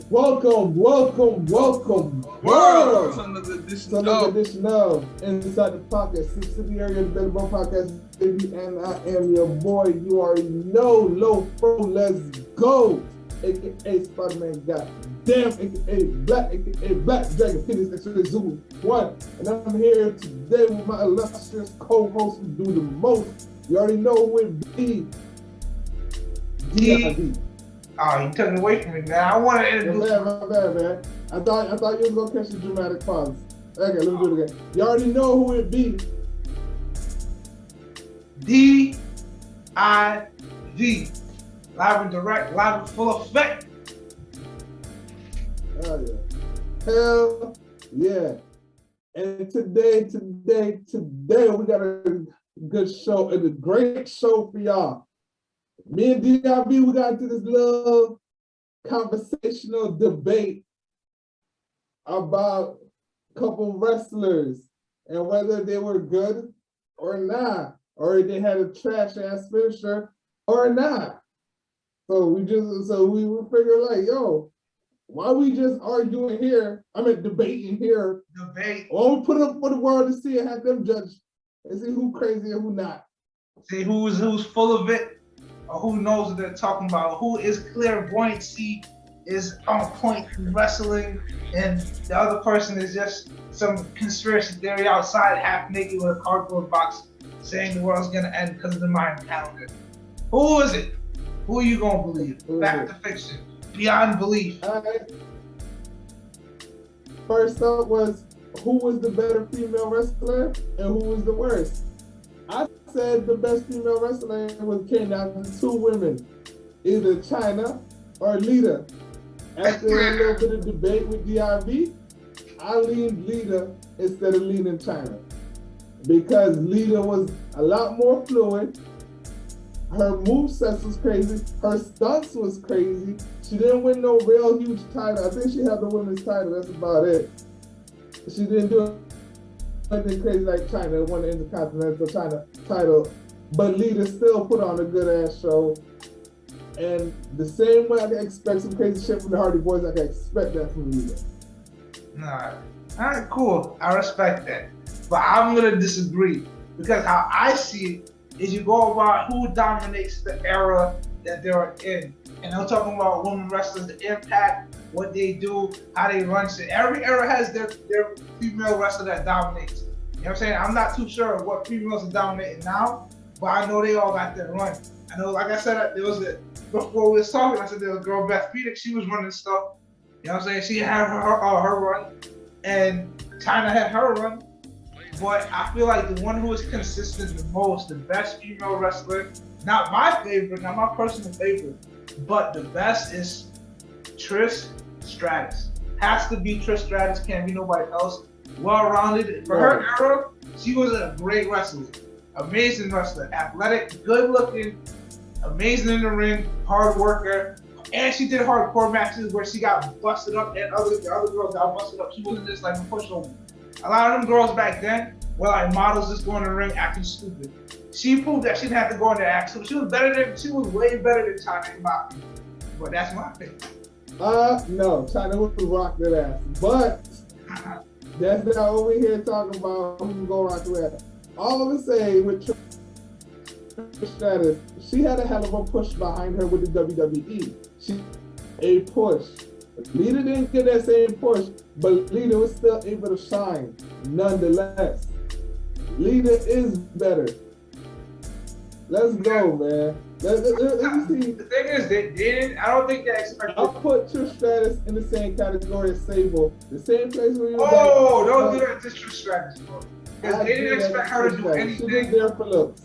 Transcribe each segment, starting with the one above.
Welcome, World world, to another to edition another of edition of Inside the Pocket, subsidiary of the Development Podcast, baby, and I am your boy. You already know, Low Pro, let's go, aka Spider-Man, goddamn, aka Black Dragon, Phoenix, X-Ray Zulu, one, and I'm here today with my illustrious co-host who do the most. You already know who it be, DID. Oh, you took it away from me, man. I want to introduce. My bad, man. I thought you was gonna catch the dramatic pause. Okay, let me do it again. You already know who it be. D-I-D. Live and direct, live and full effect. Oh yeah. Hell yeah. And today, we got a good show and a great show for y'all. Me and DIB, we got into this little conversational debate about a couple wrestlers and whether they were good or not, or they had a trash ass finisher or not. So we figured like, yo, why we just arguing here? I mean, debating here. Debate. Why don't we put it up for the world to see and have them judge and see who crazy and who not. See who's full of it, or who knows what they're talking about, who is clairvoyancy, is on point in wrestling, and the other person is just some conspiracy theory outside, half naked with a cardboard box, saying the world's gonna end because of the Mayan calendar. Who is it? Who are you gonna believe? Back to fiction, beyond belief. All right. First up was who was the better female wrestler and who was the worst. I said the best female wrestler came down to two women, either Chyna or Lita. After a little bit of debate with DIV, I leaned Lita instead of leaning Chyna because Lita was a lot more fluid. Her moveset was crazy. Her stunts was crazy. She didn't win no real huge title. I think she had the women's title. That's about it. She didn't do anything crazy like Chyna, won the Intercontinental China title. But Lita still put on a good ass show. And the same way I can expect some crazy shit from the Hardy Boys, I can expect that from Lita. Nah. Alright, cool. I respect that. But I'm gonna disagree. Because how I see it is you go about who dominates the era that they're in. And I'm talking about women wrestlers, the impact, what they do, how they run shit. Every era has their female wrestler that dominates. You know what I'm saying? I'm not too sure what females are dominating now, but I know they all got their run. I know, like I said, before we was talking, I said there was a girl, Beth Phoenix, she was running stuff. You know what I'm saying? She had her run, and Chyna had her run. But I feel like the one who is consistent the most, the best female wrestler, not my favorite, not my personal favorite, but the best is Trish Stratus. Has to be Trish Stratus, can't be nobody else. Well-rounded. For her era, she was a great wrestler. Amazing wrestler. Athletic, good-looking, amazing in the ring, hard worker. And she did hardcore matches where she got busted up and the other girls got busted up. She wasn't just like a pushover. A lot of them girls back then were like models just going in the ring acting stupid. She proved that she didn't have to go in there act. So she was way better than Chyna in my opinion. But that's my opinion. No, Chyna would rock that ass. But that's not what we're here talking about who can go rock that ass. All I'm gonna say with Trish Stratus, she had a hell of a push behind her with the WWE. She a push. Lita didn't get that same push, but Lita was still able to shine nonetheless. Lita is better. Let's go, man. Let's see. The thing is, they didn't. I don't think they expected. I'll put Trish Stratus in the same category as Sable. The same place where you. Oh, don't do that to Trish Stratus, bro. Because they didn't expect her to do anything. She was there for looks.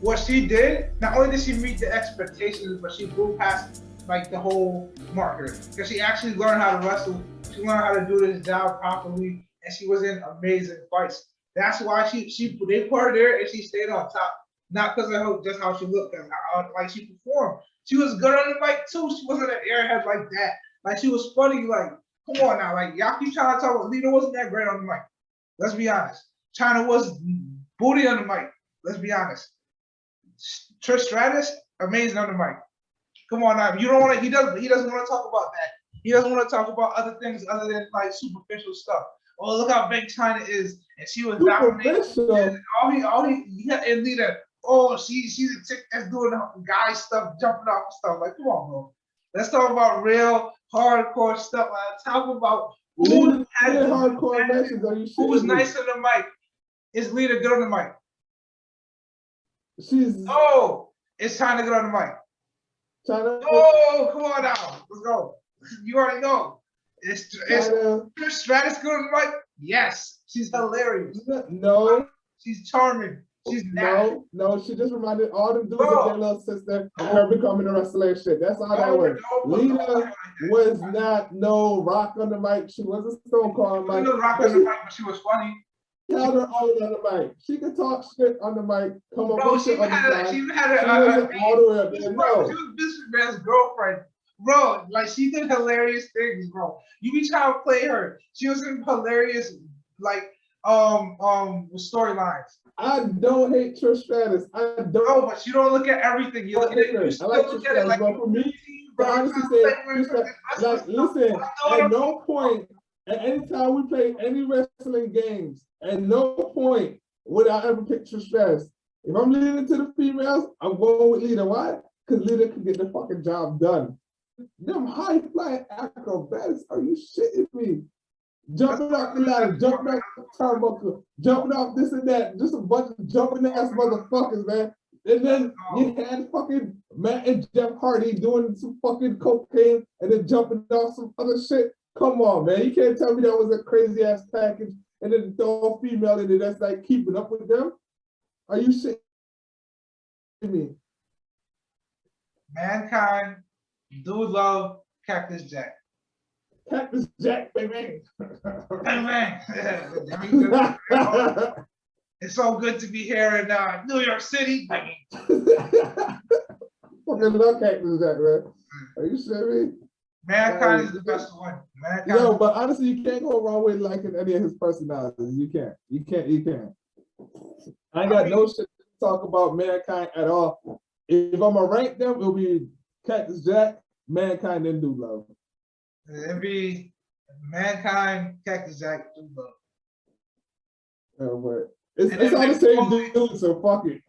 What she did, not only did she meet the expectations, but she blew past like the whole marker. Because she actually learned how to wrestle. She learned how to do this job properly, and she was in amazing fights. That's why they put her there and she stayed on top. Not because of just how she looked, like she performed. She was good on the mic too. She wasn't an airhead like that. Like she was funny. Like, come on now. Like y'all keep trying to talk about Lita wasn't that great on the mic. Let's be honest. Chyna was booty on the mic. Let's be honest. Trish Stratus, amazing on the mic. Come on now. You don't want to. He doesn't want to talk about that. He doesn't want to talk about other things other than like superficial stuff. Oh, look how big China is, and she was dominating. And Lita. Oh, she's a chick that's doing guy stuff, jumping off and stuff. Like, come on, bro. Let's talk about real hardcore stuff. Let's talk about who had hardcore matches. Are you who's nice on the mic? Is Lita good on the mic? It's time to get on the mic. China. Oh, come on now. Let's go. You already know. Is Trish Stratus good on the mic? Yes. She's hilarious. No. She's charming. She's natural. No, she just reminded all the dudes of their little sister and her becoming a wrestler and shit. That's all that was. Lita was not no rock on the mic. She wasn't Stone Cold on the mic. Rock on the mic, but she was funny. Held her all on the mic. She could talk shit on the mic. Come on, bro, she had wasn't all the way up there. No. She was Vince McMahon's girlfriend. Bro, like she did hilarious things, bro. You be trying to play her. She was in hilarious, like storylines. I don't hate Trish Stratus. I don't. No, but you don't look at everything. You look at it. You still look at it like for me. To honestly say, like, listen. At no point, at any time we play any wrestling games, at no point would I ever pick Trish Stratus. If I'm leaning to the females, I'm going with Lita. Why? Because Lita can get the fucking job done. Them high flying acrobatics, are you shitting me? Jumping off the ladder, jumping off the turnbuckle, jumping off this and that, just a bunch of jumping ass motherfuckers, man. And then you had fucking Matt and Jeff Hardy doing some fucking cocaine and then jumping off some other shit. Come on, man. You can't tell me that was a crazy ass package and then throw a female in it that's like keeping up with them. Are you shitting me? Mankind, Dude Love, Cactus Jack. Cactus Jack, baby. It's so good to be here in New York City. Fucking love Cactus Jack, man. Are you serious? Mankind is the best one. Mankind. Yo, but honestly, you can't go wrong with liking any of his personalities. You can't. I ain't got no shit to talk about Mankind at all. If I'm gonna rank them, it'll be Cactus Jack, Mankind, and Dude Love. It'd be Mankind, Cactus Jack, Dude Love. But it's all the same dude, so fuck it.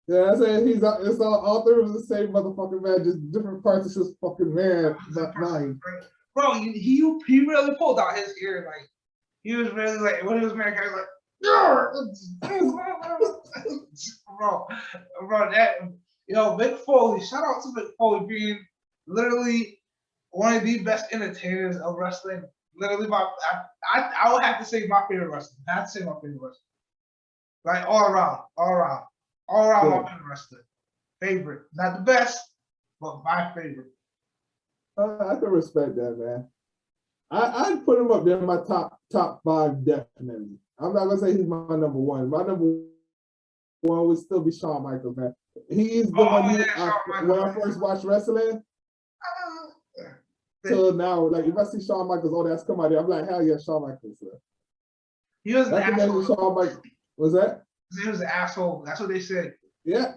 Yeah, I said it's all three of the same motherfucking man, just different parts of his fucking man. Bro, he really pulled out his ear, like he was really like when he was Mankind, like bro, that Mick Foley. Shout out to Mick Foley being literally one of the best entertainers of wrestling. Literally, I would have to say my favorite wrestler. I have to say my favorite wrestler. Like all around, my favorite wrestler. Favorite, not the best, but my favorite. I can respect that, man. I'd put him up there in my top five definitely. I'm not gonna say he's my number one. My number one would still be Shawn Michaels, man. He's the one when I first watched wrestling. So now, like, if I see Shawn Michaels, oh, that's come out there, I'm like, hell yeah, Shawn Michaels. Sir. He was an asshole. Shawn Michaels. What's that? He was an asshole. That's what they said. Yeah.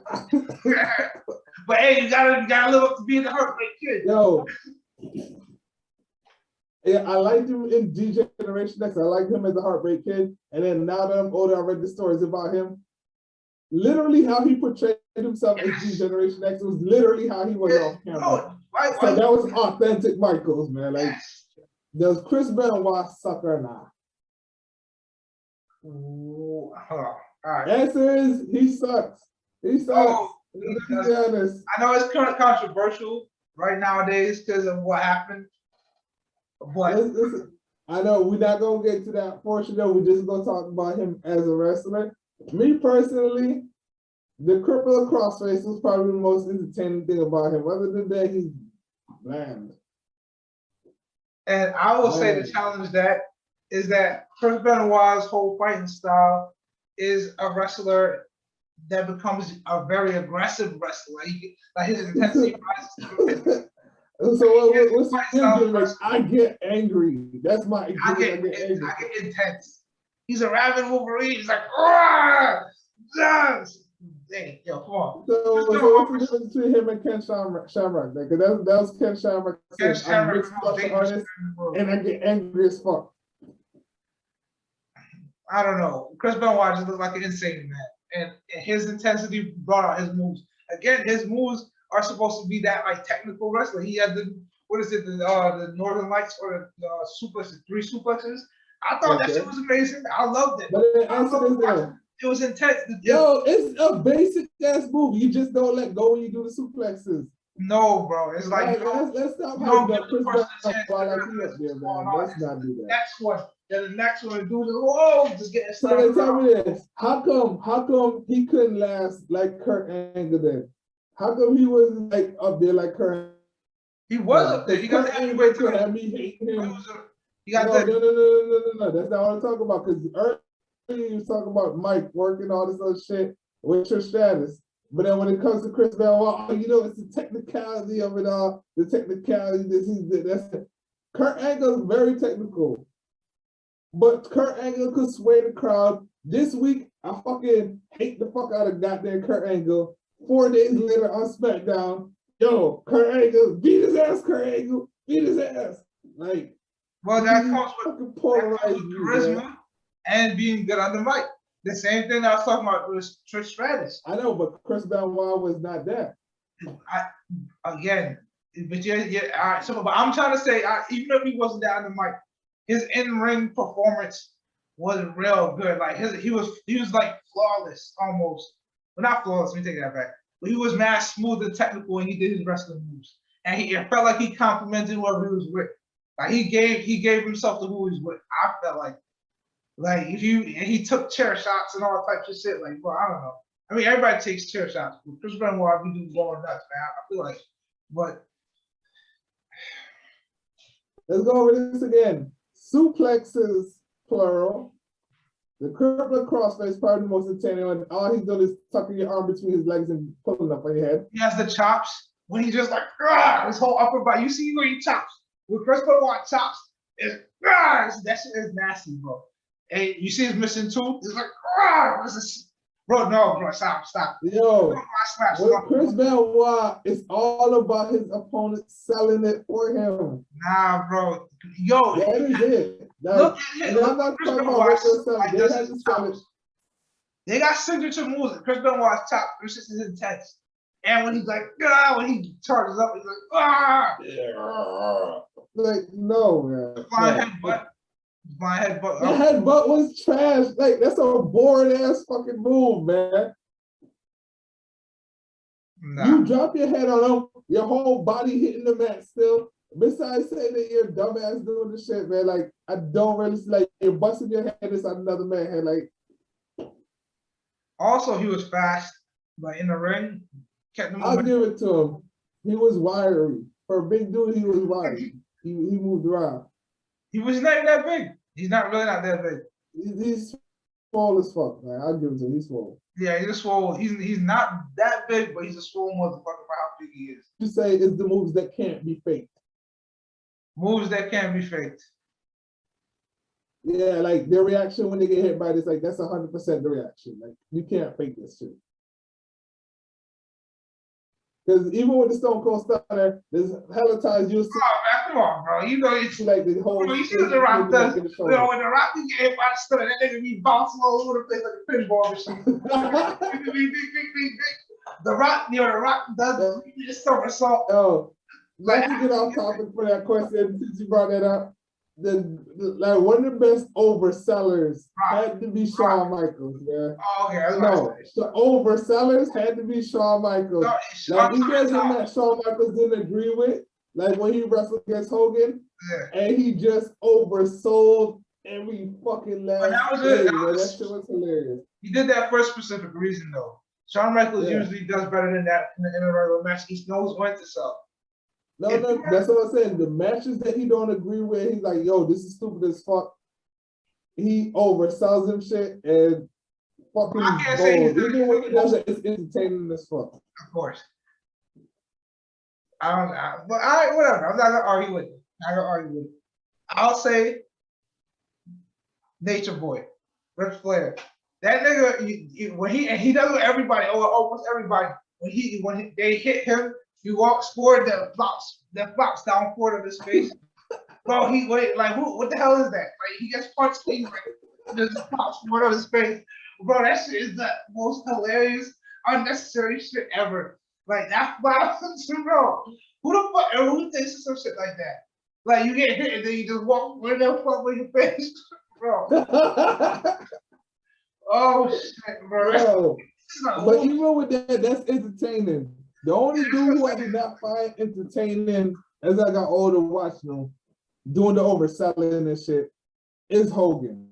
But hey, you gotta live up to being the Heartbreak Kid. Yo. Yeah, I liked him in D-Generation X. I liked him as a Heartbreak Kid. And then now that I'm older, I read the stories about him. Literally how he portrayed himself as D-Generation X was literally how he was off camera. So that was authentic Michaels, man. Like, does Chris Benoit suck or not? All right. Answer is he sucks. He sucks. Let's be honest. I know it's kind of controversial right nowadays because of what happened. But listen, I know we're not gonna get to that portion though. We're just gonna talk about him as a wrestler. Me personally, the cripple of crossface was probably the most entertaining thing about him. Other than that, he's bland. And I will say the challenge that is that Chris Benoit's whole fighting style is a wrestler that becomes a very aggressive wrestler. Like his intensity rises. So what's your I get angry. That's my I get intense. He's a rabid Wolverine. He's like, oh, yes. Hey, yo, come on. So Chris what's the Benoit, difference between him and Ken Shamrock? Like, 'cause that was Ken Shamrock Ken saying, I'm a Shamrock, mixed the most martial dangerous artist man in the world. and I get angry as fuck. I don't know. Chris Benoit just looks like an insane man, and his intensity brought out his moves. Again, his moves are supposed to be that like technical wrestling. He had the what is it, the Northern Lights or the suplexes, 3 suplexes. I thought that Okay. shit was amazing. I loved it. But the I answer loved is watching no. it. It was intense. Yo, it's a basic ass move. You just don't let go when you do the suplexes. No, bro. It's like Like, let's stop you don't hyping give up the Chris person a chance Benoit to like he up there, man. Let's not do that. next one. Then the next one, dude, whoa, just getting So started. then tell me this: how come he couldn't last like Kurt Angle then? How come he was like up there like Kurt? He was up there. He got the Kurt Angle heavyweight could title. have me hating him. He got No, the no. That's not what I'm talking about. Because earlier you was talking about Mike working all this other shit with Trish Stratus. But then when it comes to Chris Benoit, oh, you know, it's the technicality of it all. The technicality, that's it. Kurt Angle is very technical. But Kurt Angle could sway the crowd. This week, I fucking hate the fuck out of goddamn Kurt Angle. 4 days later on SmackDown, yo, Kurt Angle, beat his ass, Kurt Angle, beat his ass. Like, well, that comes fucking with polarized you, charisma man. and being good on the mic. The same thing I was talking about with Trish Stratus. I know, but Chris Benoit was not that. Again, but all right. So, but I'm trying to say, even if he wasn't that on the mic, his in-ring performance was real good. Like he was like flawless almost. Well, not flawless. Let me take that back. But he was mad smooth and technical when he did his wrestling moves, and it felt like he complimented whoever he was with. Like he gave himself to who he was with. I felt like if he took chair shots and all types of shit. Like, bro, I don't know. I mean, everybody takes chair shots. But Chris Benoit, we do going nuts, man. I feel like, but Let's go over this again. Suplexes, plural. The crippler crossface is probably the most entertaining one. All he's doing is tucking your arm between his legs and pulling up on your head. he has the chops when he just like his whole upper body. You see where he chops. When Chris Benoit chops, that shit is nasty, bro. And you see his missing tooth. It's like bro, no, bro, stop. Yo, with Chris Benoit, it's all about his opponent selling it for him. Nah, bro. Yo, that is it. Like, look at him. I'm not talking about what they're selling. They had to sell it. They got signature moves. Chris Benoit's top. This is intense. And when he's like, when he charges up, he's like, like, no, man. Flying headbutt. My headbutt. The headbutt was trash. Like, that's a boring ass fucking move, man. Nah. You drop your head on him, your whole body hitting the mat still. Besides saying that you're a dumbass doing the shit, man, like, I don't really, like, you're busting your head inside another man's head, like. Also, he was fast, but in the ring, kept him. I'll give it to him. He was wiry. For a big dude, he was wiry. He moved around. He was not that big. He's not really not that big. He's small as fuck, man. I'll give it to him. He's small. Yeah, he's swole. He's not that big, but he's a swole motherfucker for how big he is. You say it's the moves that can't be faked. Moves that can't be faked. Yeah, like their reaction when they get hit by this, like that's 100% the reaction. Like you can't fake this shit. Because even with the Stone Cold Stunner, there's hella times you'll see. Oh man, come on, bro. You know it's like the whole. Bro, you see what the Rock does? You know when the Rock get hit by the stunner, that nigga be bouncing all over the place like a pinball machine. The Rock, the Rock does the somersault. Oh, not to get off topic for that question since you brought that up. Like one of the best oversellers had to be Shawn Michaels, man. Oh, okay. No, the oversellers had to be Shawn Michaels. No, like these guys that Shawn Michaels didn't agree with, like when he wrestled against Hogan, and he just oversold every fucking last thing. That shit was hilarious. He did that for a specific reason, though. Shawn Michaels usually does better than that in a regular match. He knows when to sell. No, that's what I'm saying. The matches that he don't agree with, he's like, yo, this is stupid as fuck. He oversells him shit and fucking gold. Even when he does it, it's entertaining as fuck. Of course. I don't know. But whatever. I'm not gonna argue with it. I'll say Nature Boy, Ric Flair. That nigga, when he does with everybody, or almost everybody, when they hit him, he walks forward, that flops down forward of his face. Bro, what the hell is that? Like he gets punched, he's like just flops forward of his face. Bro, that shit is the most hilarious, unnecessary shit ever. Like that flops, bro. Who the fuck? Who thinks of some shit like that? Like you get hit and then you just walk with that fuck with your face, bro. Oh shit, bro. Bro, but even with that, that's entertaining. The only dude who I did not find entertaining as I got older watching him doing the overselling and shit is Hogan.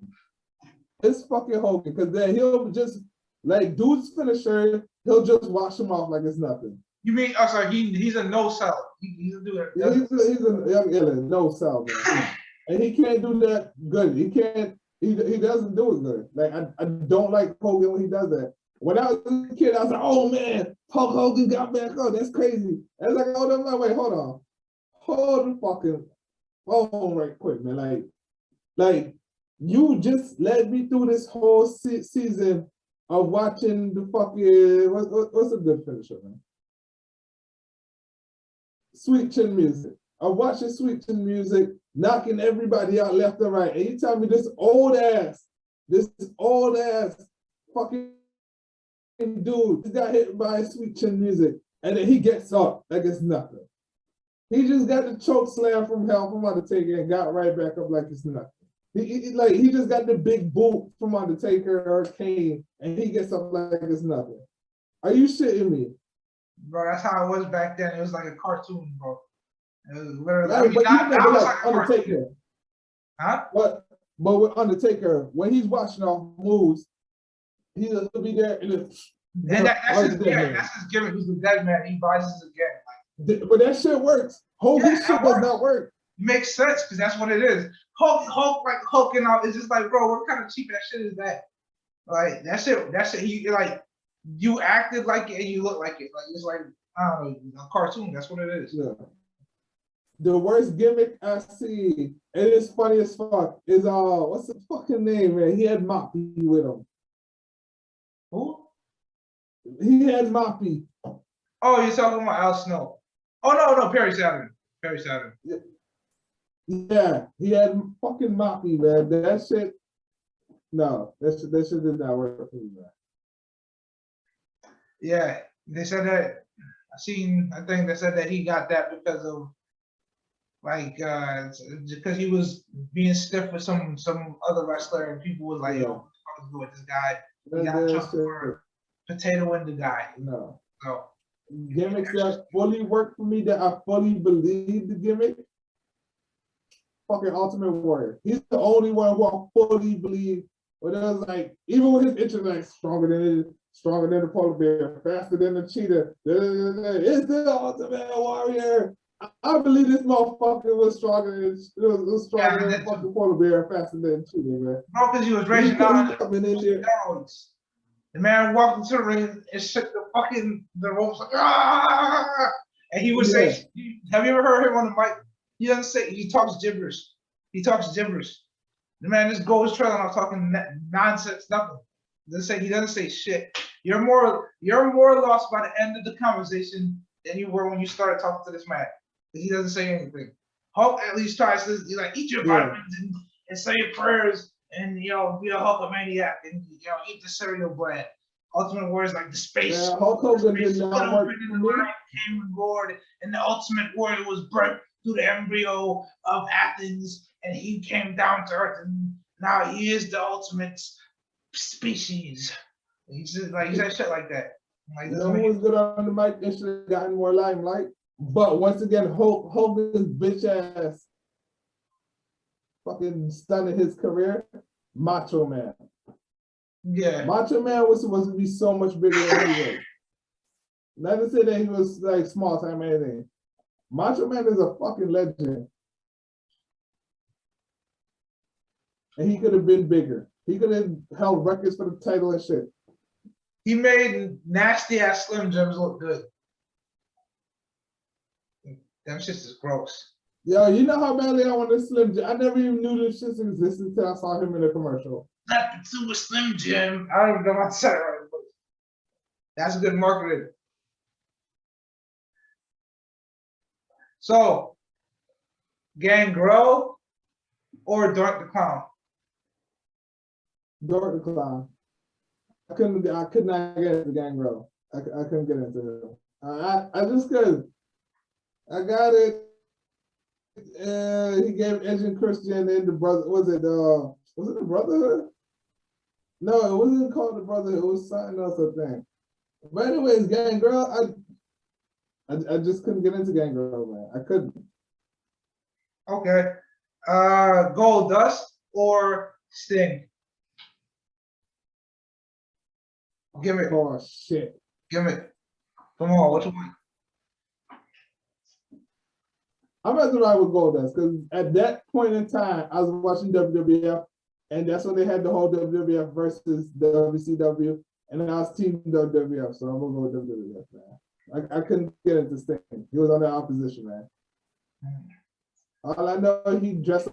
It's fucking Hogan, because then he'll just like dude's finisher, he'll just wash him off like it's nothing. You mean? Oh, sorry. He's a no seller. He's a dude. Yeah, he's a no sell man, and he can't do that good. He can't. He doesn't do it good. Like I don't like Hogan when he does that. When I was a kid, I was like, oh man, Hulk Hogan got back up. That's crazy. And it's like, oh no, wait, hold on, hold the fucking phone right quick, man. Like you just led me through this whole season of watching the fucking what's a good finisher, man? Sweet Chin Music. I'm watching Sweet Chin Music, knocking everybody out left and right. And you tell me this old ass fucking dude got hit by Sweet Chin Music, and then he gets up like it's nothing. He just got the choke slam from hell from Undertaker and got right back up like it's nothing. He just got the big boot from Undertaker or Kane, and he gets up like it's nothing. Are you shitting me? Bro, that's how it was back then. It was like a cartoon, bro. It was literally. Right, but like Undertaker. Huh? But with Undertaker, when he's watching off moves, he'll be there and that's his gimmick. He's the dead man. He rises again. But that shit works. Hogan's shit does not work. It makes sense because that's what it is. Hulk like hulking out. It's just like, bro, what kind of cheap ass shit is that? Like that shit. He like. You acted like it and you look like it. Like it's like, I don't know, a cartoon. That's what it is. Yeah. The worst gimmick I see, and it's funny as fuck, is what's the fucking name, man? He had Moppy with him. Who? He had Moppy. Oh, you're talking about Al Snow. Oh no, Perry Saturn. Perry Saturn. Yeah, he had fucking Moppy, man. That shit. No, that shit did not work for me, man. Yeah, they said that. I think they said that he got that because of because he was being stiff with some other wrestler, and people was like, "Yo, what the fuck is with this guy? He got jumped for potato in the guy." No. So gimmicks that fully work for me, that I fully believe the gimmick. Fucking Ultimate Warrior. He's the only one who I fully believe. But it was like, even with his intro, like stronger than the polar bear, faster than the cheetah. It's the Ultimate Warrior. I believe this motherfucker was stronger than the fucking polar bear, faster than the cheetah, man. Bro, because he was raging out steroids. The man walked into the ring and shook the ropes like, ah! And he would say, have you ever heard him on the mic? He talks gibberish. The man just goes trailing off talking nonsense, nothing. He doesn't say shit. You're more lost by the end of the conversation than you were when you started talking to this man. He doesn't say anything. Hulk at least tries to eat your vitamins and say your prayers and be a Hulkamaniac and eat the cereal bread. Ultimate Warrior is like the space. Yeah, Hulk Hogan did not work for me. Came and roared, and the Ultimate Warrior was birthed through the embryo of Athens, and he came down to earth, and now he is the ultimate species. He's just like, he said shit like that. Like, who was good on the mic and should have gotten more limelight? But once again, Hogan's bitch ass fucking stunning his career. Macho Man. Yeah. Macho Man was supposed to be so much bigger than he was. Not to say that he was like small time or anything. Macho Man is a fucking legend. And he could have been bigger. He could have held records for the title and shit. He made nasty ass Slim Jims look good. Them shits is gross. Yo, you know how badly I wanted Slim Jim? I never even knew this shit existed until I saw him in a commercial. Step into a Slim Jim. I don't even know how to say it right, but that's good marketing. So, Gangrel or Dark the Clown? Dark the Clown. I could not get into Gangrel. I couldn't get into it. I just couldn't. I got it. He gave Edge and Christian and the brother. Was it the Brotherhood? No, it wasn't called the Brotherhood. It was something else, I think. But anyways, Gangrel, I just couldn't get into Gangrel, man. I couldn't. Okay. Gold Dust or Sting? Give it. Oh shit. Give it. Come on, which one? I'm about to ride with Goldust because at that point in time, I was watching WWF, and that's when they had the whole WWF versus WCW, and I was team WWF, so I'm gonna go with WWF, man. I couldn't get into Sting. He was on the opposition, man. All I know, he dressed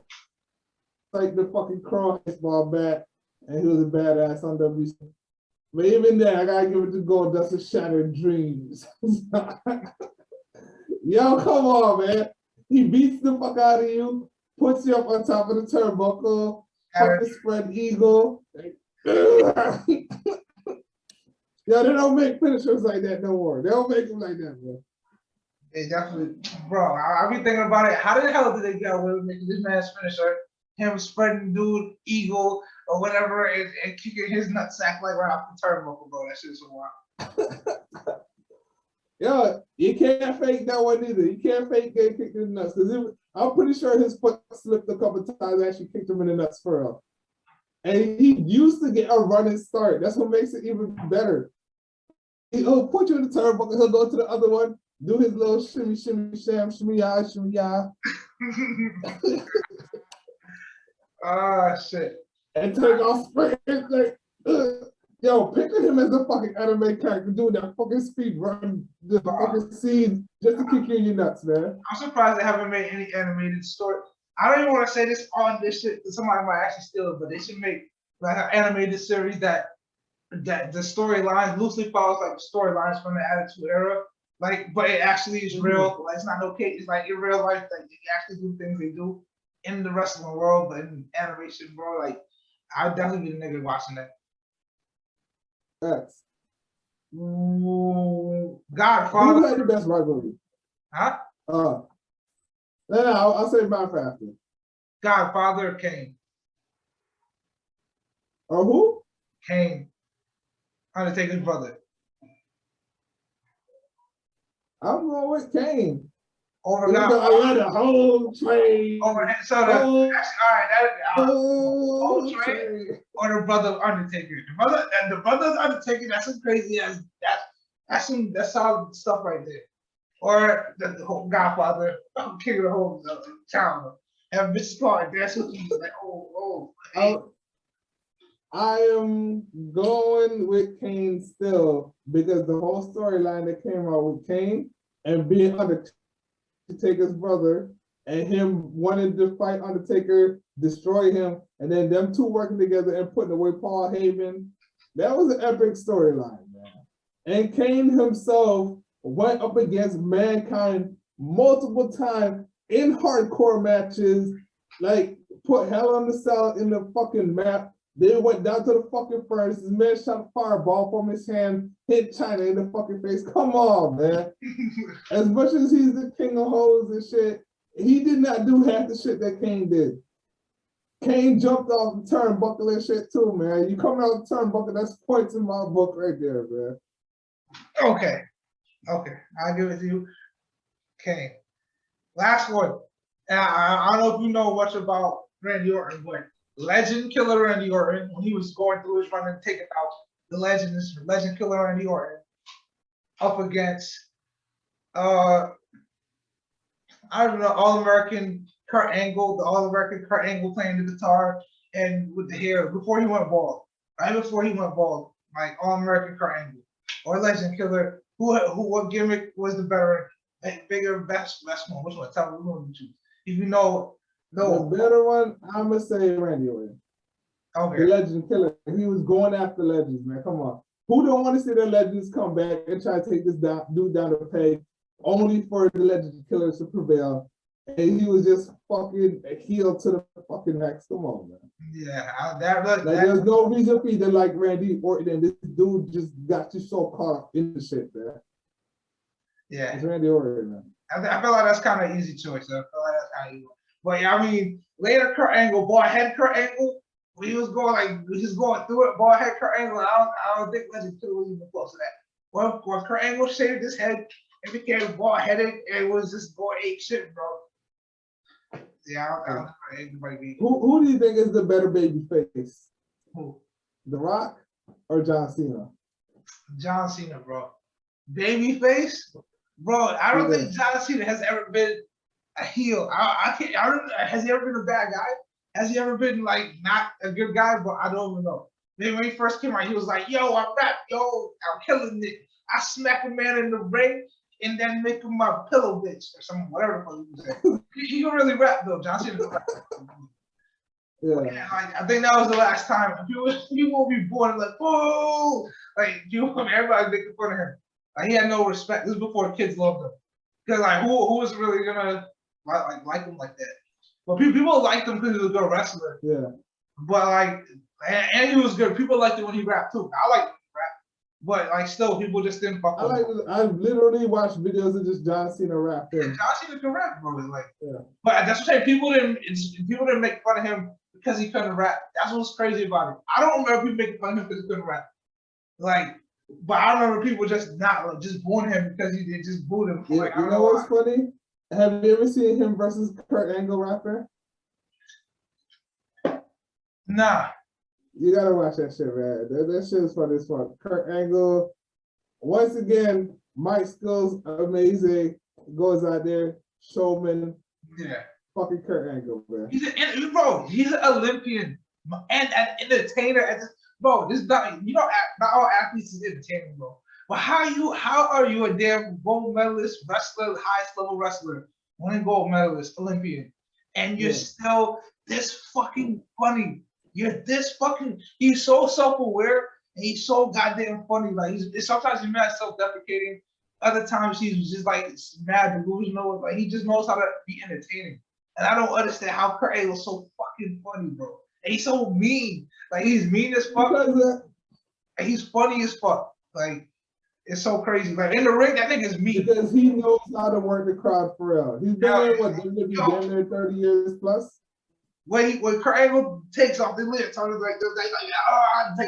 like the fucking Crow baseball bat, and he was a badass on WCW. But even then, I gotta give it to Goldust and Shattered Dreams. Yo, come on, man. He beats the fuck out of you, puts you up on top of the turnbuckle, fucking spread eagle. Yo, they don't make finishers like that no more. They don't make them like that, bro. They definitely, bro. I be thinking about it. How the hell did they get away with making this man's finisher, him spreading dude eagle or whatever, and kicking his nutsack like right off the turnbuckle, bro? That shit's so wild. Yo, you can't fake that one either. You can't fake getting kicked in the nuts. Because I'm pretty sure his foot slipped a couple of times, actually kicked him in the nuts for real. And he used to get a running start. That's what makes it even better. He'll put you in the turnbuckle, he'll go to the other one, do his little shimmy, shimmy, sham, shimmy, ya. Ah, shit. And take off sprint. Like, yo, picture him as a fucking anime character doing that fucking speed run, the fucking scene just to kick you in your nuts, man. I'm surprised they haven't made any animated story. I don't even want to say this on this shit. Somebody might actually steal it, but they should make like an animated series that the storyline loosely follows like storylines from the Attitude Era. Like, but it actually is real. Like, it's not no case. It's like in real life, like they actually do things they do in the wrestling world, but in animation, bro. Like, I'd definitely be the nigga watching that. X. Godfather. Who had the best rivalry? Huh? No, I'll say mine for after. Godfather or Kane? Or who? Kane. Undertaker's brother. I'm going with Kane. Over Godfather. I the whole train. Over, so the, all right, whole train. Or the brother of Undertaker. The brother of Undertaker, that's some crazy ass, that's solid stuff right there. Or the whole Godfather, king of the whole town. And Mrs. Clark, that's what he's like, hey. I am going with Kane still because the whole storyline that came out with Kane and being Undertaker's brother and him wanting to fight Undertaker, destroy him, and then them two working together and putting away Paul Heyman. That was an epic storyline, man. And Kane himself went up against Mankind multiple times in hardcore matches, like put Hell in the Cell in the fucking map. They went down to the fucking furnace. This man shot a fireball from his hand, hit China in the fucking face. Come on, man. As much as he's the king of hoes and shit, he did not do half the shit that Kane did. Kane jumped off the turnbuckle and shit too, man. You coming out the turnbuckle, that's points in my book right there, man. Okay, I'll give it to you. Kane. Last one. And I don't know if you know much about Randy Orton, but Legend Killer Randy Orton, when he was going through his run and taking out the Legend Killer Randy Orton, up against I don't know, All-American Kurt Angle, the All-American Kurt Angle playing the guitar and with the hair before he went bald. Right before he went bald, like All-American Kurt Angle. Or Legend Killer, what gimmick was the better, bigger, best one? Which one? Tell me which one you choose. If you know. The better one, I'm gonna say Randy Orton. Okay. Legend Killer. He was going after legends, man. Come on. Who don't want to see the legends come back and try to take this dude down the peg, only for the Legend Killers to prevail? And he was just fucking a heel to the fucking next. Come on, man. Yeah, There's no reason for you to like Randy Orton, and this dude just got you so caught up in the shit, man. Yeah. It's Randy Orton, man. I feel like that's kind of an easy choice. I feel like that's kind of easy. But yeah, I mean, later Kurt Angle, ball head Kurt Angle, when he was going through it, ball head Kurt Angle. I don't think Legend Killer was even close to that. When Kurt Angle shaved his head and became ball headed, it was just going ape shit, bro. Yeah, I don't think anybody. Who do you think is the better baby face? Who? The Rock or John Cena? John Cena, bro. Baby face, bro. I don't think John Cena has ever been a heel. I can't. Has he ever been a bad guy? Has he ever been like not a good guy? But I don't even know. Maybe when he first came out, he was like, "Yo, I'm rap. Yo, I'm killing it. I smack a man in the ring and then make him my pillow bitch or something, whatever the fuck you say." He can really rap though. John Cena can rap. Yeah, like, I think that was the last time people will be born like, "Whoa!" Like everybody making fun of him. Like, he had no respect. This is before kids loved him. Because like who was really gonna like him like that? But people liked him because he was a good wrestler. Yeah. But like, and he was good. People liked it when he rapped too. I liked him rap. But like, still, people just didn't fuck with him. I literally watched videos of just John Cena rap. Yeah, John Cena can rap, bro. Like, yeah. But that's what I'm saying. People didn't make fun of him because he couldn't rap. That's what's crazy about it. I don't remember people making fun of him because he couldn't rap. Like, but I remember people just booing him because they just booed him. Yeah, like, you know what's funny? Have you ever seen him versus Kurt Angle rapper? Nah. You gotta watch that shit, man. That shit is funny as fuck. Kurt Angle, once again, mic skills amazing. Goes out there, showman. Yeah. Fucking Kurt Angle, man. He's an Olympian and an entertainer. Bro, this not all athletes is entertaining, bro. But how are you a damn gold medalist wrestler, highest level wrestler, winning gold medalist, Olympian, and you're still this fucking funny? You're this fucking. He's so self-aware and he's so goddamn funny. Like sometimes he's mad self-deprecating. Other times he's just like mad delusional. Like he just knows how to be entertaining. And I don't understand how Kurt Angle's so fucking funny, bro. And he's so mean. Like he's mean as fuck. And he's funny as fuck. Like it's so crazy. Like in the ring, that nigga's mean. Because he knows how to work the crowd for real. He's been there, been there 30 years plus. When Kurt Angle takes off the lid, Tony's like,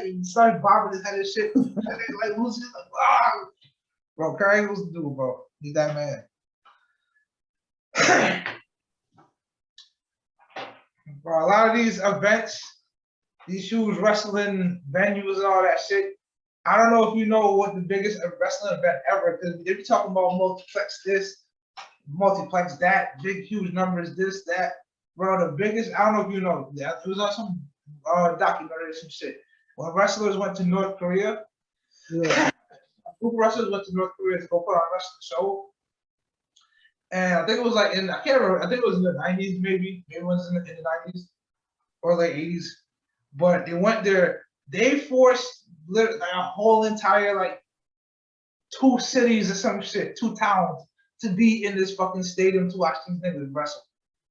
he starts bobbing his head and shit. And they like loses like, oh. Bro, Kurt Angle's the dude, bro. He's that man. Bro, a lot of these events, these huge wrestling venues and all that shit, I don't know if you know what the biggest wrestling event ever, because they be talking about multiplex this, multiplex that, big huge numbers, this, that. Bro, the biggest, I don't know if you know, it was on some documentary or some shit. When wrestlers went to North Korea, wrestlers went to North Korea to go put on a wrestling show. And I think it was like I can't remember, I think it was in the 90s maybe it was in the 90s or late 80s. But they went there, they forced like a whole entire like 2 cities or some shit, 2 towns to be in this fucking stadium to watch these niggas wrestle.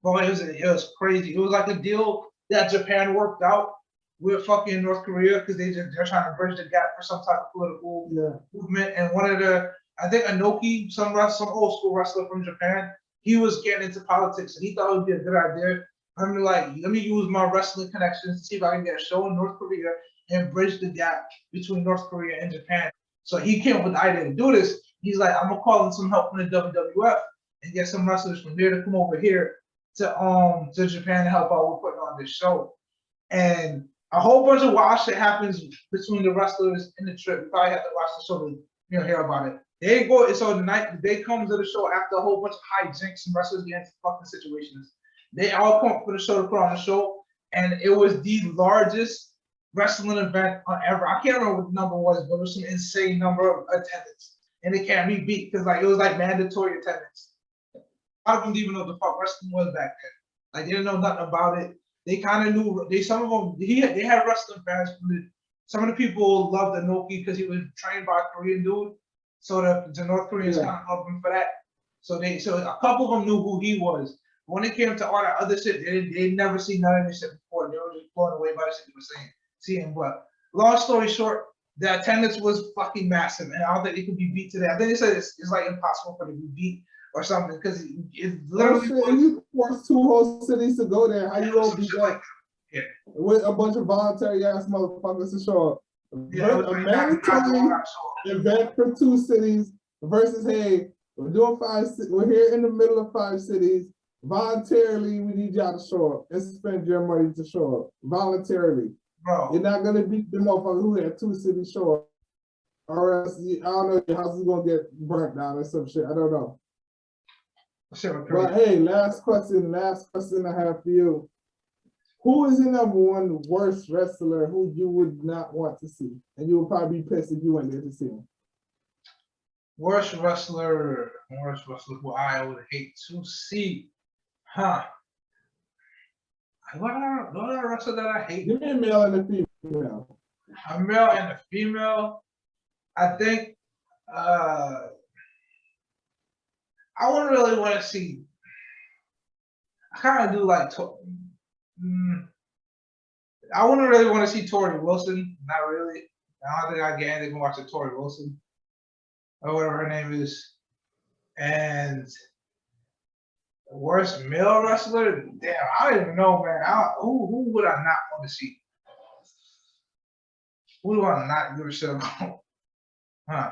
Bro, it was crazy. It was like a deal that Japan worked out with fucking North Korea because they're trying to bridge the gap for some type of political movement. And one of the, I think Inoki, some old school wrestler from Japan, he was getting into politics and he thought it would be a good idea. I'm like, let me use my wrestling connections to see if I can get a show in North Korea and bridge the gap between North Korea and Japan. So he came up with the idea to do this. He's like, I'm gonna call in some help from the WWF and get some wrestlers from there to come over here to Japan to help out with putting on this show. And a whole bunch of wild shit happens between the wrestlers in the trip. You probably have to watch the show to hear about it. They go, so the day comes of the show after a whole bunch of hijinks and wrestlers get into fucking situations. They all come up for the show to put on the show, and it was the largest wrestling event ever. I can't remember what the number was, but it was some insane number of attendance, and it can't be beat because like it was like mandatory attendance. A lot of them didn't even know what the fuck wrestling was back then. Like they didn't know nothing about it. they kind of knew. Some of them they had wrestling fans. Some of the people loved Inoki because he was trained by a Korean dude. So the North Koreans kind of loved him for that. So a couple of them knew who he was. When it came to all that other shit, they'd never seen none of this shit before. They were just blown away by the shit they were seeing. But long story short, the attendance was fucking massive, and I don't think it could be beat today. I think they said it's like impossible for it to be beat or something because it literally was. You forced 2 whole cities to go there. How you gonna beat that? Yeah. With a bunch of voluntary ass motherfuckers to show up. Yeah, a mandatory event for 2 cities versus, hey, we're here in the middle of 5 cities. Voluntarily, we need y'all to show up and spend your money to show up. Voluntarily. Bro. You're not gonna beat the motherfucker who had 2 cities show up. Or else, I don't know, your house is gonna get burnt down or some shit. I don't know. But hey, last question I have for you. Who is the #1 worst wrestler who you would not want to see? And you would probably be pissed if you went there to see him. Worst wrestler who I would hate to see. Huh. What are a wrestler that I hate? Give me a male and a female. A male and a female. I think I wouldn't really want to see. I kind of do like. I wouldn't really want to see Tori Wilson. Not really. I don't think I get anything to watch the Tori Wilson or whatever her name is. And the worst male wrestler? Damn, I don't even know, man. Who would I not want to see? Who do I not give a shit about? Huh.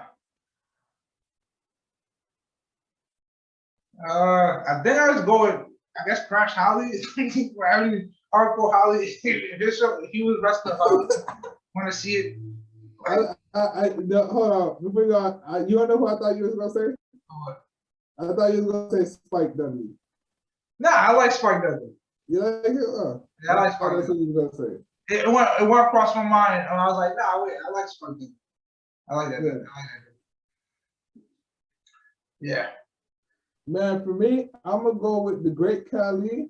I think I was going. I guess Crash Holly. Hardcore Holly. If he was wrestling Holly, want to see it. Hold on. Before you go on, you don't know who I thought you was gonna say? What? I thought you was gonna say Spike Dudley. Nah, I like Spike Dudley. You like it? Yeah, I like Spike Dudley. That's what you was gonna say. It went across my mind, and I was like, nah, wait, I like Spike Dudley. I like that. Yeah. I like that. Yeah. Man, for me, I'm gonna go with the Great Khali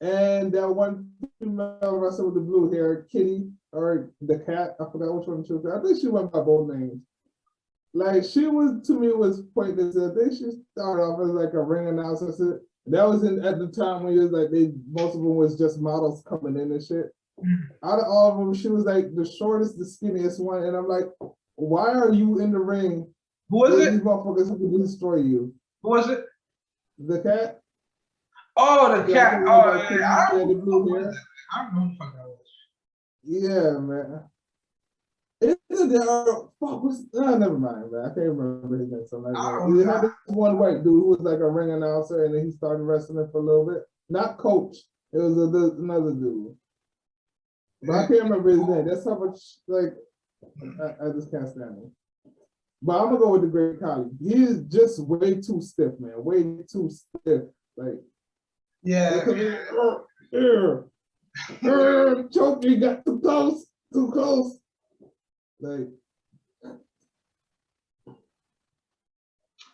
and that one female wrestler with the blue hair, Kitty, or the cat. I forgot which one she was. I think she went by both names. Like she was to me was pointless. I think she started off as like a ring announcer. That was at the time when it was like most of them was just models coming in and shit. Out of all of them, she was like the shortest, the skinniest one, and I'm like, why are you in the ring? Who was it? These motherfuckers who can destroy you. Who was it? The cat. Oh, the cat. Oh, yeah. I the blue hair. I don't know who the fuck that was. Yeah, man. Never mind, man. I can't remember his name. So he had this one white dude who was like a ring announcer, and then he started wrestling for a little bit. Not Coach. It was another dude. But I can't remember his name. That's how much, like, I just can't stand him. But I'm gonna go with the Great Khali. He is just way too stiff, man. Way too stiff. Like, yeah. Choke me, got too close. Like,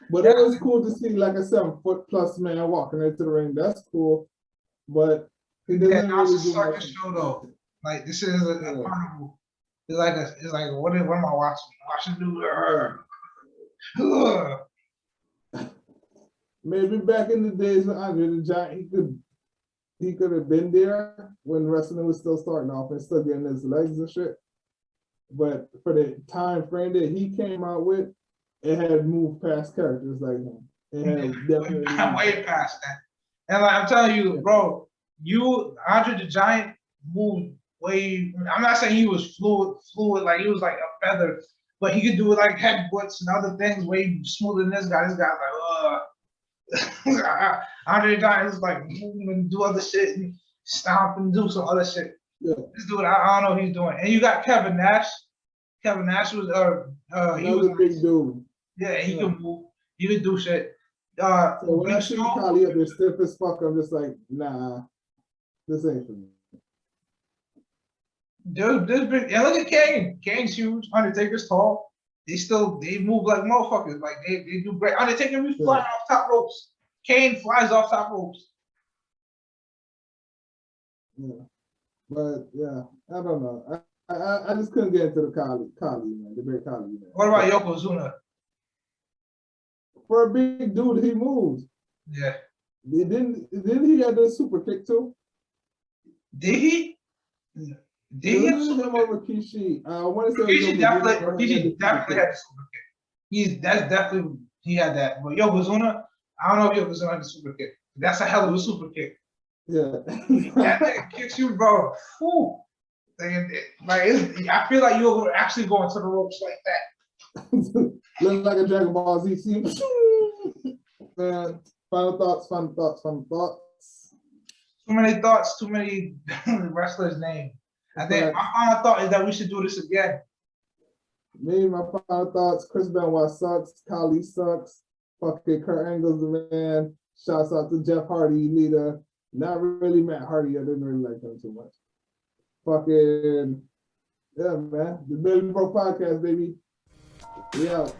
but it was cool to see like a 7-foot+ man walking into the ring. That's cool, but he doesn't really do much. Show though. Like this is a carnival. It's like what am I watching? Do Maybe back in the days when Andre the Giant, he could have been there when wrestling was still starting off and still getting his legs and shit. But for the time frame that he came out with, it had moved past characters like him. It had definitely way past that. And like I'm telling you, bro, Andre the Giant moved way. I'm not saying he was fluid, like he was like a feather, but he could do like headbutts and other things way smoother than this guy. This guy's like, Andre the Giant is like move and do other shit and stomp and do some other shit. Yeah. This dude, I don't know what he's doing. And you got Kevin Nash. Kevin Nash was he was a big dude. Yeah, he can move. He can do shit. So when I see Khali up there stiff as fuck, I'm just like, nah, this ain't for me. Dude, this big. Yeah, look at Kane. Kane's huge. Undertaker's tall. They move like motherfuckers. Like they do great. Undertaker was flying off top ropes. Kane flies off top ropes. Yeah. But yeah, I don't know. I just couldn't get into the Kali, man, the great Kali, man. What about Yokozuna? For a big dude, he moves. Yeah. Didn't he have the super kick too? Did he? Did he have Him super kick? over Kishi. I want to say Rikishi Yokozuna definitely had the super kick. That's definitely he had that. But Yokozuna, I don't know if Yokozuna had the super kick. That's a hell of a super kick. Yeah. That nigga kicks you, bro. Whew. I feel like you're actually going to the ropes like that. Look like a Dragon Ball Z scene. Man, final thoughts. Too many thoughts, too many wrestlers' names. I think my final thought is that we should do this again. Me, my final thoughts, Chris Benoit sucks, Kali sucks, fucking Kurt Angle's the man. Shouts out to Jeff Hardy, Lita. Not really Matt Hardy, I didn't really like him too much. Fucking, yeah, man. The Billy Bro Podcast, baby. We out.